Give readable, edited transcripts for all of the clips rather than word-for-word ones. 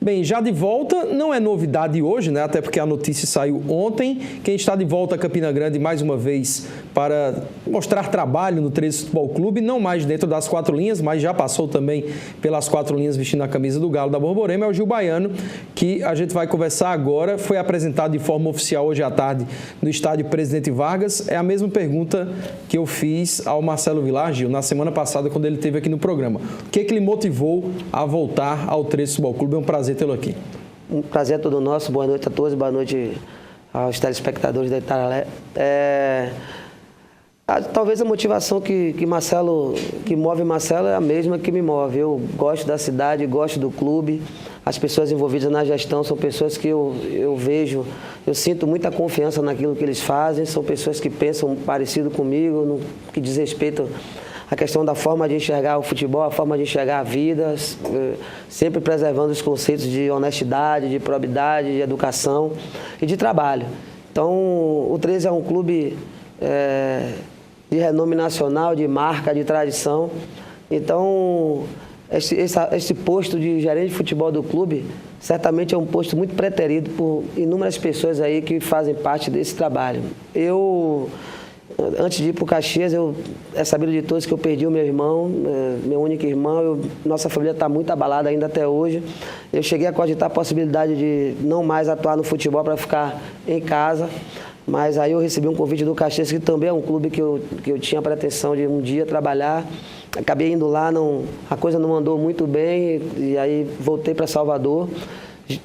Bem, já de volta, não é novidade hoje, né? Até porque a notícia saiu ontem. Quem está de volta a Campina Grande mais uma vez para mostrar trabalho no 13 Futebol Clube, não mais dentro das 4 linhas, mas já passou também pelas 4 linhas vestindo a camisa do Galo da Borborema, é o Gil Baiano, que a gente vai conversar agora. Foi apresentado de forma oficial hoje à tarde no estádio Presidente Vargas. É a mesma pergunta que eu fiz ao Marcelo Vilar, Gil, na semana passada, quando ele esteve aqui no programa. O que lhe motivou a voltar ao 13 Futebol Clube? É um prazer tê-lo aqui. Um prazer todo nosso. Boa noite a todos, boa noite aos telespectadores da Itaralé. Talvez a motivação que move Marcelo é a mesma que me move. Eu gosto da cidade, gosto do clube. As pessoas envolvidas na gestão são pessoas que eu vejo, eu sinto muita confiança naquilo que eles fazem. São pessoas que pensam parecido comigo, no que diz respeito a questão da forma de enxergar o futebol, a forma de enxergar a vida, sempre preservando os conceitos de honestidade, de probidade, de educação e de trabalho. Então, o 13 é um clube de renome nacional, de marca, de tradição. Então, esse posto de gerente de futebol do clube, certamente é um posto muito preterido por inúmeras pessoas aí que fazem parte desse trabalho. Antes de ir para o Caxias, é sabido de todos que eu perdi o meu irmão, meu único irmão. Nossa família está muito abalada ainda até hoje. Eu cheguei a cogitar a possibilidade de não mais atuar no futebol para ficar em casa. Mas aí eu recebi um convite do Caxias, que também é um clube que eu tinha a pretensão de um dia trabalhar. Acabei indo lá, a coisa não andou muito bem, e aí voltei para Salvador.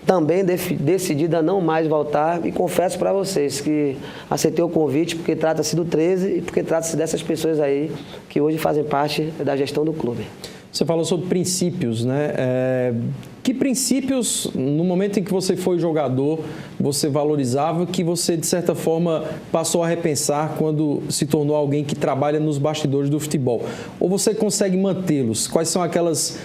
Também decidida a não mais voltar, e confesso para vocês que aceitei o convite porque trata-se do 13 e porque trata-se dessas pessoas aí que hoje fazem parte da gestão do clube. Você falou sobre princípios, né? Que princípios, no momento em que você foi jogador, você valorizava, que você, de certa forma, passou a repensar quando se tornou alguém que trabalha nos bastidores do futebol? Ou você consegue mantê-los? Quais são aquelas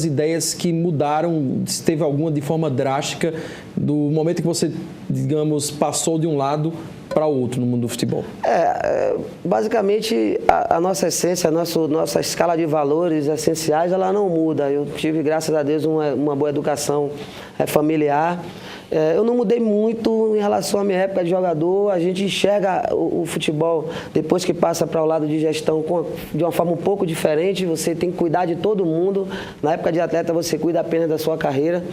ideias que mudaram, se teve alguma de forma drástica, do momento que você, passou de um lado para o outro no mundo do futebol? Basicamente, a nossa essência, a nossa escala de valores essenciais, ela não muda. Eu tive, graças a Deus, uma boa educação familiar. Eu não mudei muito em relação à minha época de jogador. A gente enxerga o futebol, depois que passa para o lado de gestão, de uma forma um pouco diferente. Você tem que cuidar de todo mundo. Na época de atleta, você cuida apenas da sua carreira.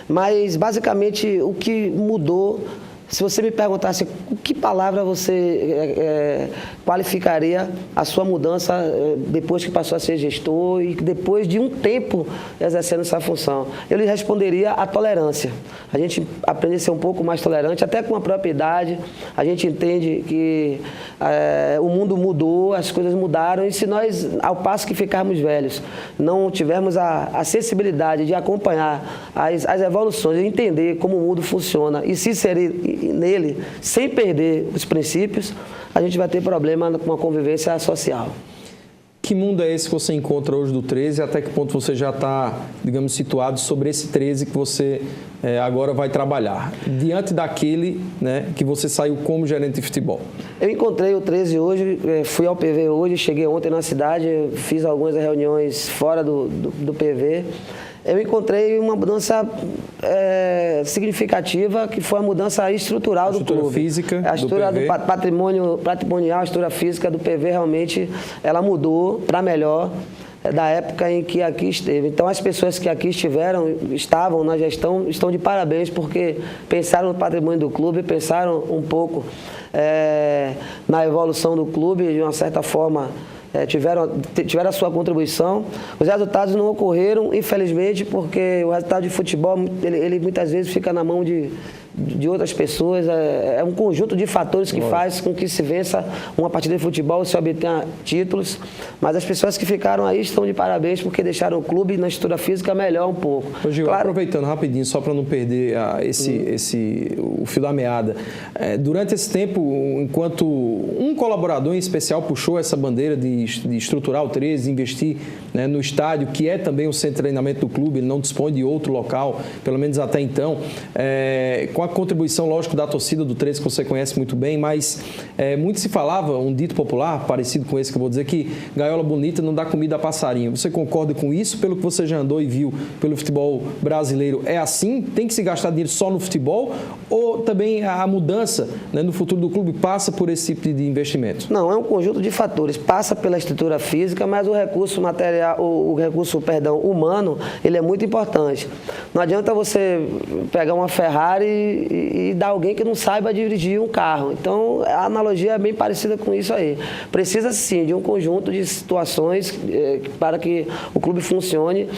Mas, basicamente, o que mudou... Se você me perguntasse com que palavra você qualificaria a sua mudança depois que passou a ser gestor e depois de um tempo exercendo essa função, eu lhe responderia a tolerância. A gente aprende a ser um pouco mais tolerante, até com a própria idade. A gente entende que o mundo mudou, as coisas mudaram, e se nós, ao passo que ficarmos velhos, não tivermos a sensibilidade de acompanhar as evoluções, de entender como o mundo funciona e se inserir nele, sem perder os princípios, a gente vai ter problema com a convivência social. Que mundo é esse que você encontra hoje do 13? Até que ponto você já está, situado sobre esse 13 que você agora vai trabalhar? Diante daquele, né, que você saiu como gerente de futebol. Eu encontrei o 13 hoje, fui ao PV hoje, cheguei ontem na cidade, fiz algumas reuniões fora do PV. Eu encontrei uma mudança significativa, que foi a mudança estrutural do clube. A estrutura física a estrutura do patrimonial, a estrutura física do PV, realmente, ela mudou para melhor da época em que aqui esteve. Então, as pessoas que aqui estavam na gestão, estão de parabéns, porque pensaram no patrimônio do clube, pensaram um pouco na evolução do clube, de uma certa forma, tiveram a sua contribuição. Os resultados não ocorreram, infelizmente, porque o resultado de futebol, ele muitas vezes fica na mão de outras pessoas. É um conjunto de fatores que faz com que se vença uma partida de futebol, se obtenha títulos. Mas as pessoas que ficaram aí estão de parabéns, porque deixaram o clube na estrutura física melhor um pouco. Ô Gil, claro, aproveitando rapidinho, só para não perder o fio da meada. Durante esse tempo, enquanto um colaborador em especial puxou essa bandeira de estruturar o 13, investir, né, no estádio, que é também o centro de treinamento do clube, ele não dispõe de outro local, pelo menos até então, com a contribuição, lógico, da torcida do 13, que você conhece muito bem, mas muito se falava, um dito popular, parecido com esse que eu vou dizer, que gaiola bonita não dá comida a passarinho. Você concorda com isso? Pelo que você já andou e viu pelo futebol brasileiro, é assim? Tem que se gastar dinheiro só no futebol? Ou também a mudança, né, no futuro do clube passa por esse tipo de investimento? Não, é um conjunto de fatores. Passa pela estrutura física, mas o recurso material, humano, ele é muito importante. Não adianta você pegar uma Ferrari e dar alguém que não saiba dirigir um carro. Então, a analogia é bem parecida com isso aí. Precisa, sim, de um conjunto de situações para que o clube funcione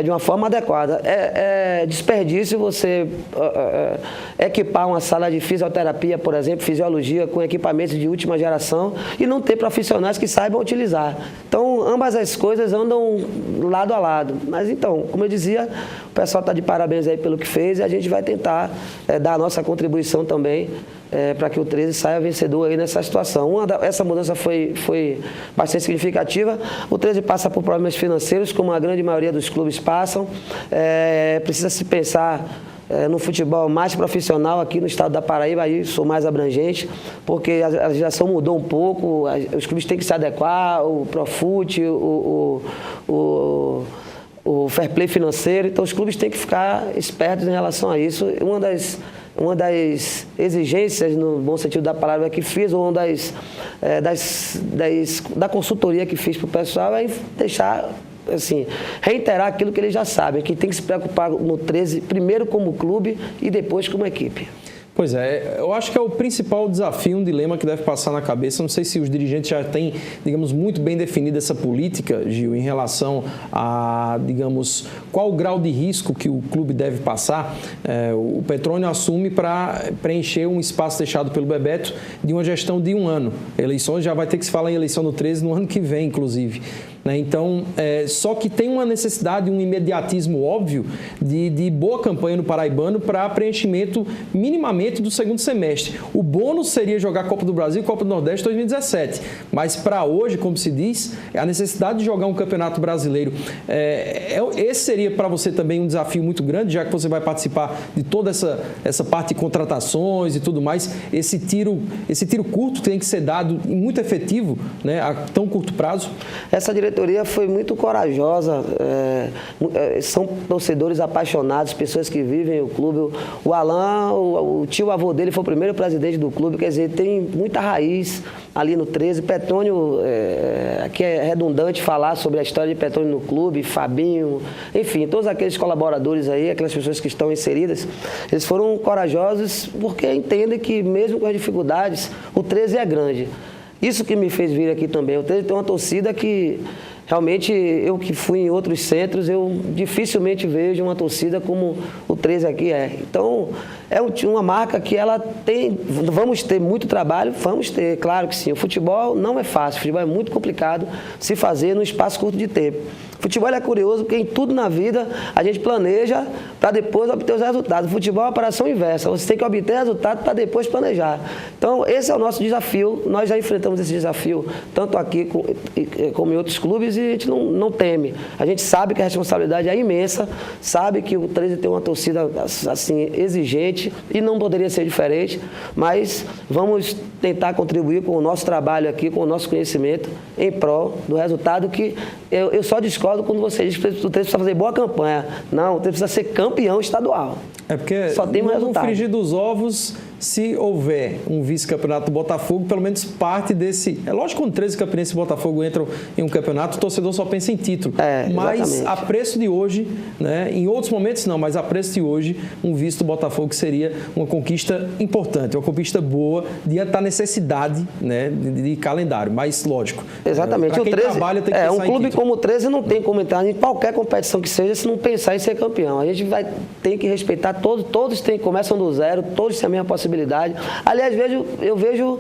de uma forma adequada. É desperdício você equipar uma sala de fisioterapia, por exemplo, fisiologia, com equipamentos de última geração e não ter profissionais que saibam utilizar. Então, ambas as coisas andam lado a lado. Mas, então, como eu dizia, o pessoal está de parabéns aí pelo que fez e a gente vai tentar dar a nossa contribuição também para que o 13 saia vencedor aí nessa situação. Essa mudança foi bastante significativa. O 13 passa por problemas financeiros, como a grande maioria dos clubes passam. Precisa se pensar no futebol mais profissional aqui no estado da Paraíba, aí sou mais abrangente, porque a legislação mudou um pouco, os clubes têm que se adequar, o Profut, o fair play financeiro, então os clubes têm que ficar espertos em relação a isso. Uma das exigências, no bom sentido da palavra, que fiz, ou da consultoria que fiz para o pessoal, é deixar, assim, reiterar aquilo que eles já sabem, que tem que se preocupar no 13, primeiro como clube e depois como equipe. Pois é, eu acho que é o principal desafio, um dilema que deve passar na cabeça. Não sei se os dirigentes já têm, digamos, muito bem definida essa política, Gil, em relação a, digamos, qual o grau de risco que o clube deve passar. O Petrônio assume para preencher um espaço deixado pelo Bebeto de uma gestão de 1 ano. Eleições, já vai ter que se falar em eleição no 13 no ano que vem, inclusive. Então, só que tem uma necessidade, um imediatismo óbvio de boa campanha no Paraibano para preenchimento minimamente do segundo semestre. O bônus seria jogar Copa do Brasil e Copa do Nordeste 2017, mas para hoje, como se diz, é a necessidade de jogar um campeonato brasileiro. Esse seria para você também um desafio muito grande, já que você vai participar de toda essa parte de contratações e tudo mais. Esse tiro curto tem que ser dado e muito efetivo, né, a tão curto prazo. Essa diretoria foi muito corajosa, são torcedores apaixonados, pessoas que vivem o clube. O Alain, o tio-avô dele foi o primeiro presidente do clube, quer dizer, tem muita raiz ali no 13. Petrônio, aqui é redundante falar sobre a história de Petrônio no clube, Fabinho, enfim, todos aqueles colaboradores aí, aquelas pessoas que estão inseridas, eles foram corajosos porque entendem que mesmo com as dificuldades, o 13 é grande. Isso que me fez vir aqui também. O 13 tem uma torcida que, realmente, eu que fui em outros centros, eu dificilmente vejo uma torcida como o 13 aqui é. Então, é uma marca que ela tem... Vamos ter muito trabalho? Vamos ter, claro que sim. O futebol não é fácil, o futebol é muito complicado se fazer num espaço curto de tempo. O futebol é curioso porque em tudo na vida a gente planeja para depois obter os resultados. O futebol é uma operação inversa. Você tem que obter resultado para depois planejar. Então, esse é o nosso desafio. Nós já enfrentamos esse desafio tanto aqui como em outros clubes e a gente não teme. A gente sabe que a responsabilidade é imensa, sabe que o 13 tem uma torcida assim, exigente e não poderia ser diferente, mas vamos tentar contribuir com o nosso trabalho aqui, com o nosso conhecimento em prol do resultado que eu só discordo quando você diz que o 13 precisa fazer boa campanha. Não, o 13 precisa ser campeão estadual. É porque só tem um resultado. No frigir dos ovos, se houver um vice-campeonato do Botafogo, pelo menos parte desse... É lógico que quando 13 Campinense e Botafogo entram em um campeonato, o torcedor só pensa em título. Mas a preço de hoje, né, em outros momentos não, mas a preço de hoje, um vice do Botafogo seria uma conquista importante, uma conquista boa diante da necessidade, né, de calendário. Mas, lógico, exatamente. Para quem 13, trabalha tem que pensar um clube em título. como o 13 não tem como entrar em qualquer competição que seja se não pensar em ser campeão. A gente tem que respeitar todos começam do zero, todos têm a mesma possibilidade. Aliás, eu vejo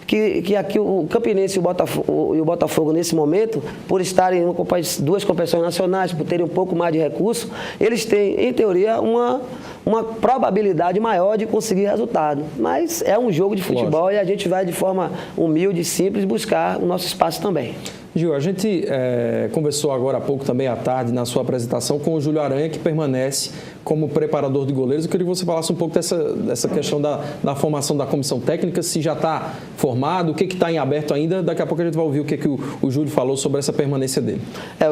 que aqui o Campinense e o Botafogo, nesse momento, por estarem em duas competições nacionais, por terem um pouco mais de recurso, eles têm, em teoria, uma probabilidade maior de conseguir resultado. Mas é um jogo de futebol. Lógico. E a gente vai, de forma humilde e simples, buscar o nosso espaço também. Gil, a gente conversou agora há pouco, também à tarde, na sua apresentação, com o Júlio Aranha, que permanece como preparador de goleiros. Eu queria que você falasse um pouco dessa questão da formação da comissão técnica, se já está formado, o que está em aberto ainda. Daqui a pouco a gente vai ouvir o que o Júlio falou sobre essa permanência dele.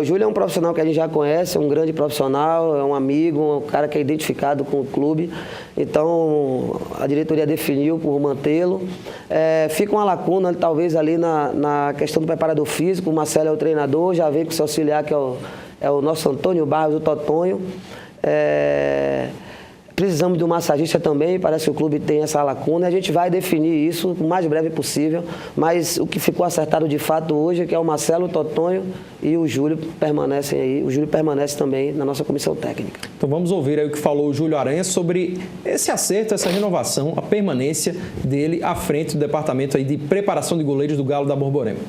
O Júlio é um profissional que a gente já conhece, é um grande profissional, é um amigo, um cara que é identificado com o clube. Então, a diretoria definiu por mantê-lo. Fica uma lacuna, talvez, ali na questão do preparador físico. O Marcelo é o treinador, já veio com o seu auxiliar, que é o nosso Antônio Barros, o Totonho. Precisamos de um massagista também, parece que o clube tem essa lacuna. A gente vai definir isso o mais breve possível, mas o que ficou acertado de fato hoje é que é o Marcelo, o Totonho e o Júlio permanecem aí. O Júlio permanece também na nossa comissão técnica. Então vamos ouvir aí o que falou o Júlio Aranha sobre esse acerto, essa renovação, a permanência dele à frente do departamento aí de preparação de goleiros do Galo da Borborema.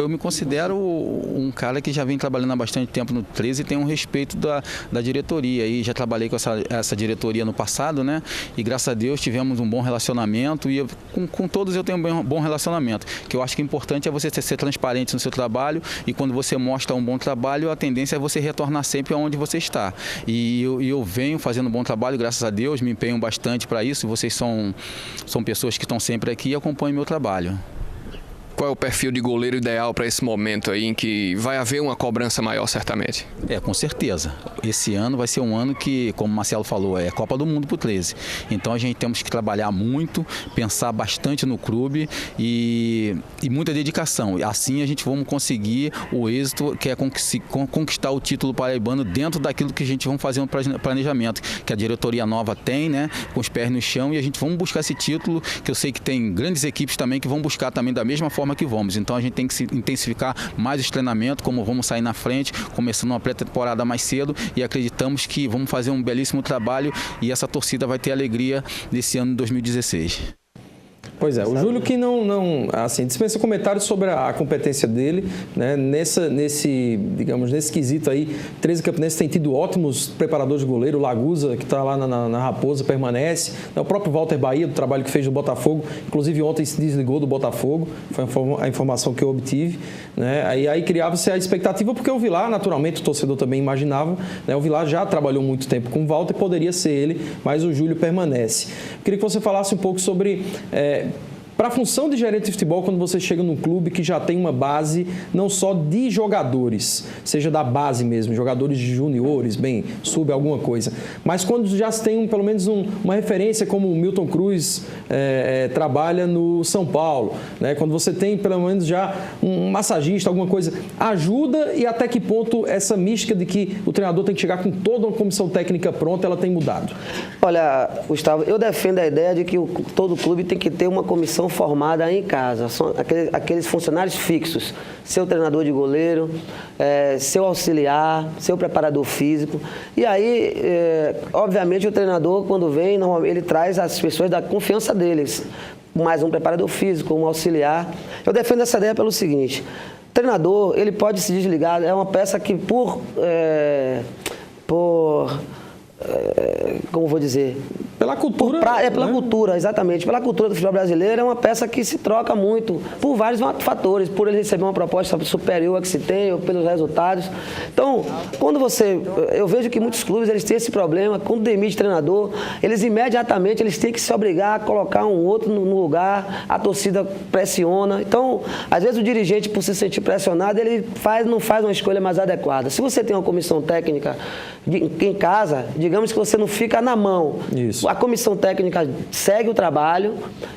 Eu me considero um cara que já vem trabalhando há bastante tempo no 13 e tem um respeito da diretoria. E já trabalhei com essa diretoria no passado, né? E graças a Deus tivemos um bom relacionamento e com todos eu tenho um bom relacionamento. O que eu acho que é importante é você ser transparente no seu trabalho e quando você mostra um bom trabalho, a tendência é você retornar sempre aonde você está. E eu venho fazendo um bom trabalho, graças a Deus, me empenho bastante para isso. Vocês são pessoas que estão sempre aqui e acompanham meu trabalho. Qual é o perfil de goleiro ideal para esse momento aí em que vai haver uma cobrança maior, certamente? Com certeza. Esse ano vai ser um ano que, como o Marcelo falou, é Copa do Mundo para o 13. Então a gente temos que trabalhar muito, pensar bastante no clube e muita dedicação. Assim a gente vamos conseguir o êxito, que é conquistar o título paraibano dentro daquilo que a gente vamos fazer no planejamento, que a diretoria nova tem, né, com os pés no chão, e a gente vamos buscar esse título, que eu sei que tem grandes equipes também que vão buscar também da mesma forma que vamos. Então a gente tem que intensificar mais os treinamentos, como vamos sair na frente, começando uma pré-temporada mais cedo e acreditamos que vamos fazer um belíssimo trabalho e essa torcida vai ter alegria nesse ano de 2016. Pois é, o Júlio que não assim, dispensa comentários sobre a competência dele, né? Nesse quesito aí, 13 Campinense tem tido ótimos preparadores de goleiro, o Lagusa, que está lá na Raposa, permanece, o próprio Walter Bahia, do trabalho que fez no Botafogo, inclusive ontem se desligou do Botafogo, foi a informação que eu obtive, né? Aí criava-se a expectativa, porque o Vilar, naturalmente, o torcedor também imaginava, né? O Vilar já trabalhou muito tempo com o Walter, poderia ser ele, mas o Júlio permanece. Queria que você falasse um pouco sobre... Para a função de gerente de futebol, quando você chega num clube que já tem uma base não só de jogadores, seja da base mesmo, jogadores de juniores, sub alguma coisa, mas quando já se tem pelo menos uma referência como o Milton Cruz trabalha no São Paulo, né? Quando você tem pelo menos já um massagista, alguma coisa, ajuda e até que ponto essa mística de que o treinador tem que chegar com toda uma comissão técnica pronta, ela tem mudado? Olha, Gustavo, eu defendo a ideia de que todo clube tem que ter uma comissão formada em casa, são aqueles funcionários fixos, seu treinador de goleiro, seu auxiliar, seu preparador físico. E aí, obviamente, o treinador, quando vem, normalmente ele traz as pessoas da confiança deles, mais um preparador físico, um auxiliar. Eu defendo essa ideia pelo seguinte: o treinador, ele pode se desligar, é uma peça que como vou dizer? Pela cultura. Pela cultura, exatamente. Pela cultura do futebol brasileiro, é uma peça que se troca muito por vários fatores, por ele receber uma proposta superior a que se tem, ou pelos resultados. Então, eu vejo que muitos clubes eles têm esse problema, quando demite treinador, eles imediatamente têm que se obrigar a colocar um outro no lugar, a torcida pressiona. Então, às vezes o dirigente, por se sentir pressionado, ele não faz uma escolha mais adequada. Se você tem uma comissão técnica em casa, digamos que você não fica na mão. Isso. A comissão técnica segue o trabalho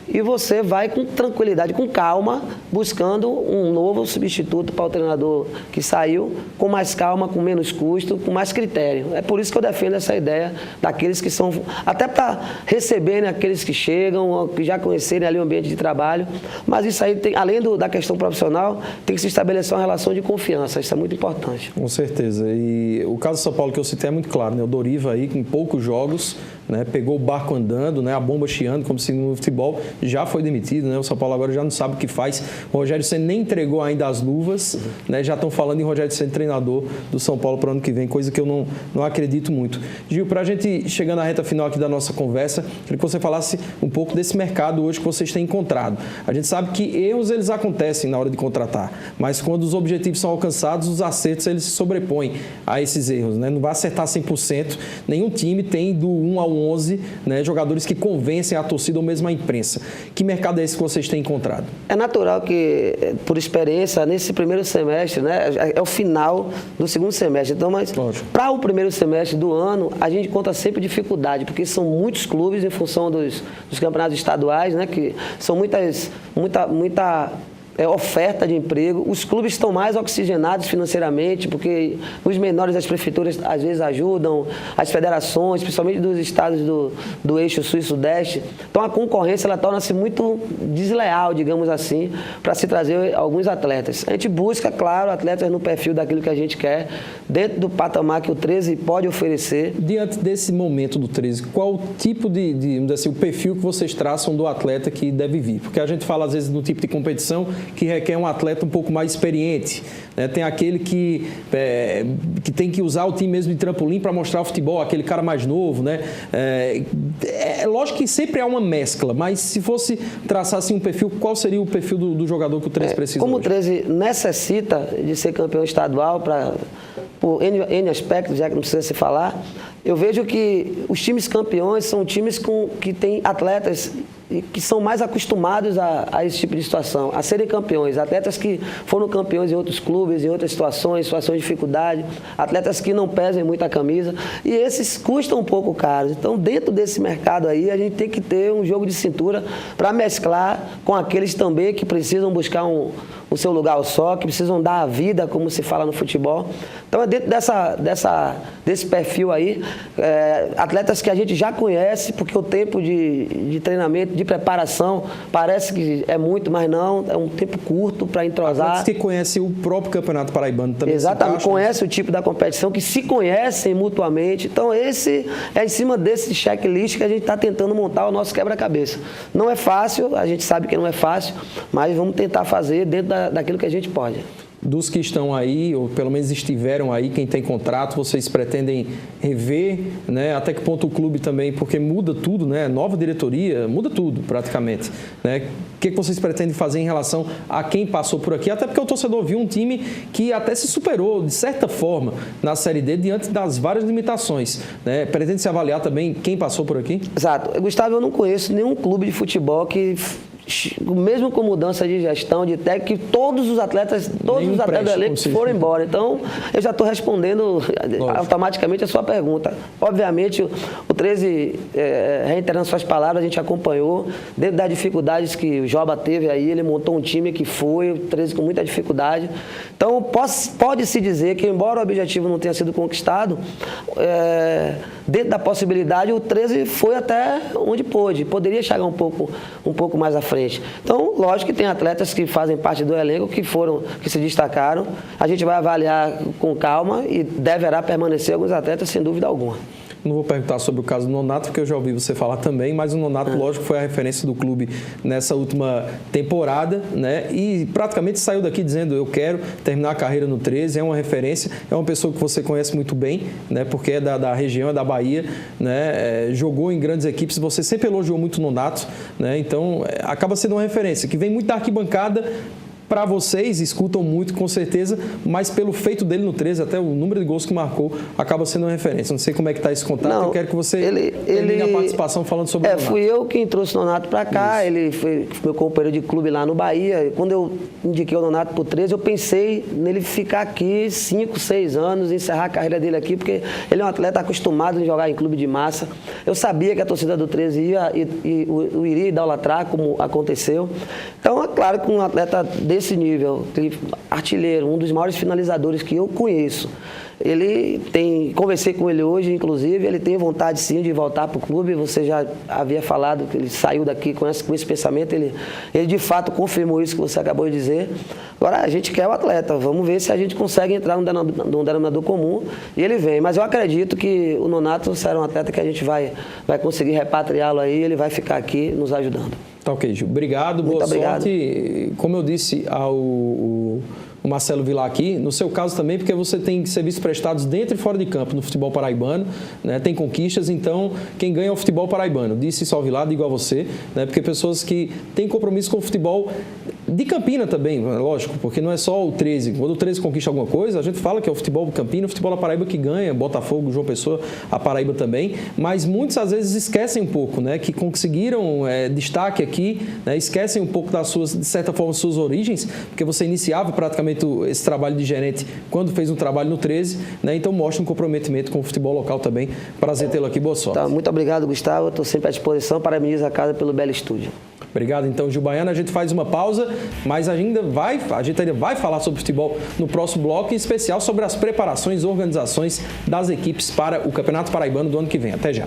e você vai com tranquilidade, com calma, buscando um novo substituto para o treinador que saiu, com mais calma, com menos custo, com mais critério. É por isso que eu defendo essa ideia daqueles que são, até para receberem aqueles que chegam, que já conhecerem ali o ambiente de trabalho, mas isso aí, além da questão profissional, tem que se estabelecer uma relação de confiança, isso é muito importante. Com certeza, e o caso do São Paulo que eu citei é muito claro, né? O Doriva aí com poucos jogos, né? Pegou o barco andando, né? A bomba chiando, como se no futebol já foi demitido, né? O São Paulo agora já não sabe o que faz. O Rogério Ceni nem entregou ainda as luvas, né? Já estão falando em Rogério Ceni treinador do São Paulo para o ano que vem, coisa que eu não acredito muito. Gil, para a gente chegar na reta final aqui da nossa conversa, queria que você falasse um pouco desse mercado hoje que vocês têm encontrado. A gente sabe que erros eles acontecem na hora de contratar, mas quando os objetivos são alcançados, os acertos eles se sobrepõem a esses erros, né? Não vai acertar 100%. Nenhum time tem do 1 ao 11, né, jogadores que convencem a torcida ou mesmo a imprensa. Que mercado é esse que vocês têm encontrado? É natural que, por experiência, nesse primeiro semestre, né, é o final do segundo semestre. Então, mas para o primeiro semestre do ano, a gente conta sempre dificuldade, porque são muitos clubes em função dos campeonatos estaduais, né, que são muita oferta de emprego. Os clubes estão mais oxigenados financeiramente, porque os menores das prefeituras às vezes ajudam, as federações, principalmente dos estados do eixo sul e sudeste. Então a concorrência ela torna-se muito desleal, digamos assim, para se trazer alguns atletas. A gente busca, claro, atletas no perfil daquilo que a gente quer, dentro do patamar que o 13 pode oferecer. Diante desse momento do 13, qual o tipo assim, o perfil que vocês traçam do atleta que deve vir? Porque a gente fala às vezes do tipo de competição que requer um atleta um pouco mais experiente, né? Tem aquele que tem que usar o time mesmo de trampolim para mostrar o futebol, aquele cara mais novo, né? É lógico que sempre há uma mescla, mas se fosse traçar assim um perfil, qual seria o perfil do jogador que o 13 precisa como hoje? O 13 necessita de ser campeão estadual por N aspectos, já que não precisa se falar, eu vejo que os times campeões são times que têm atletas que são mais acostumados a esse tipo de situação, a serem campeões. Atletas que foram campeões em outros clubes, em outras situações de dificuldade, atletas que não pesam muito a camisa, e esses custam um pouco caros. Então, dentro desse mercado aí, a gente tem que ter um jogo de cintura para mesclar com aqueles também que precisam buscar o seu lugar ao só, que precisam dar a vida, como se fala no futebol. Então, é dentro desse perfil aí, atletas que a gente já conhece, porque o tempo de treinamento, de preparação, parece que é muito, mas não, é um tempo curto para entrosar. Atletas que conhecem o próprio Campeonato Paraibano também. Exatamente, conhece o tipo da competição, que se conhecem mutuamente. Então, esse é em cima desse checklist que a gente está tentando montar o nosso quebra-cabeça. Não é fácil, a gente sabe que não é fácil, mas vamos tentar fazer dentro daquilo que a gente pode. Dos que estão aí, ou pelo menos estiveram aí, quem tem contrato, vocês pretendem rever, né? Até que ponto o clube também, porque muda tudo, né? Nova diretoria, muda tudo praticamente, né? O que vocês pretendem fazer em relação a quem passou por aqui? Até porque o torcedor viu um time que até se superou, de certa forma, na Série D, diante das várias limitações, né? Pretende se avaliar também quem passou por aqui? Exato. Gustavo, eu não conheço nenhum clube de futebol que, mesmo com mudança de gestão, de técnico, todos os atletas do elenco foram embora. Então, eu já estou respondendo automaticamente a sua pergunta. Obviamente, o 13, reiterando suas palavras, a gente acompanhou, dentro das dificuldades que o Joba teve aí, ele montou um time que foi, o 13 com muita dificuldade. Então, pode-se dizer que, embora o objetivo não tenha sido conquistado, dentro da possibilidade, o 13 foi até onde pôde. Poderia chegar um pouco mais à frente. Então, lógico que tem atletas que fazem parte do elenco que se destacaram. A gente vai avaliar com calma e deverá permanecer alguns atletas, sem dúvida alguma. Não vou perguntar sobre o caso do Nonato, porque eu já ouvi você falar também, mas o Nonato, lógico, foi a referência do clube nessa última temporada, né? E praticamente saiu daqui dizendo: eu quero terminar a carreira no 13, é uma referência, é uma pessoa que você conhece muito bem, né? Porque é da região, é da Bahia, né? Jogou em grandes equipes, você sempre elogiou muito o Nonato, né? Então, acaba sendo uma referência, que vem muito da arquibancada. Para vocês, escutam muito, com certeza, mas pelo feito dele no 13, até o número de gols que marcou, acaba sendo uma referência. Não sei como é que está esse contato, eu quero que você termine a participação falando sobre o Nonato. Fui eu quem trouxe o Nonato para cá, ele foi meu companheiro de clube lá no Bahia. Quando eu indiquei o Nonato para o 13, eu pensei nele ficar aqui 5, 6 anos, encerrar a carreira dele aqui, porque ele é um atleta acostumado a jogar em clube de massa. Eu sabia que a torcida do 13 o iria idolatrar, como aconteceu. Então, é claro que um atleta desse nível, artilheiro, um dos maiores finalizadores que eu conheço, Conversei com ele hoje, inclusive, ele tem vontade sim de voltar para o clube. Você já havia falado que ele saiu daqui com esse pensamento, ele de fato confirmou isso que você acabou de dizer. Agora a gente quer o atleta, vamos ver se a gente consegue entrar num denominador comum e ele vem. Mas eu acredito que o Nonato será um atleta que a gente vai conseguir repatriá-lo aí, ele vai ficar aqui nos ajudando. Tá ok, Gil. Obrigado, boa sorte. Como eu disse ao Marcelo Vilar aqui, no seu caso também, porque você tem serviços prestados dentro e fora de campo no futebol paraibano, né? Tem conquistas, então quem ganha é o futebol paraibano. Disse isso ao Vilar, digo a você, né? Porque pessoas que têm compromisso com o futebol de Campina também, lógico, porque não é só o 13. Quando o 13 conquista alguma coisa, a gente fala que é o futebol de Campina, o futebol da Paraíba que ganha, Botafogo, João Pessoa, a Paraíba também, mas muitos às vezes esquecem um pouco, né? Que conseguiram destaque aqui, né? Esquecem um pouco das suas, de certa forma, suas origens, porque você iniciava praticamente esse trabalho de gerente quando fez um trabalho no 13, né? Então mostra um comprometimento com o futebol local também. Prazer tê-lo aqui, boa sorte. Tá, muito obrigado, Gustavo. Estou sempre à disposição. Parabenizo a casa pelo belo estúdio. Obrigado, então, Gil Baiano. A gente faz uma pausa, mas a gente ainda vai falar sobre futebol no próximo bloco, em especial sobre as preparações e organizações das equipes para o Campeonato Paraibano do ano que vem. Até já.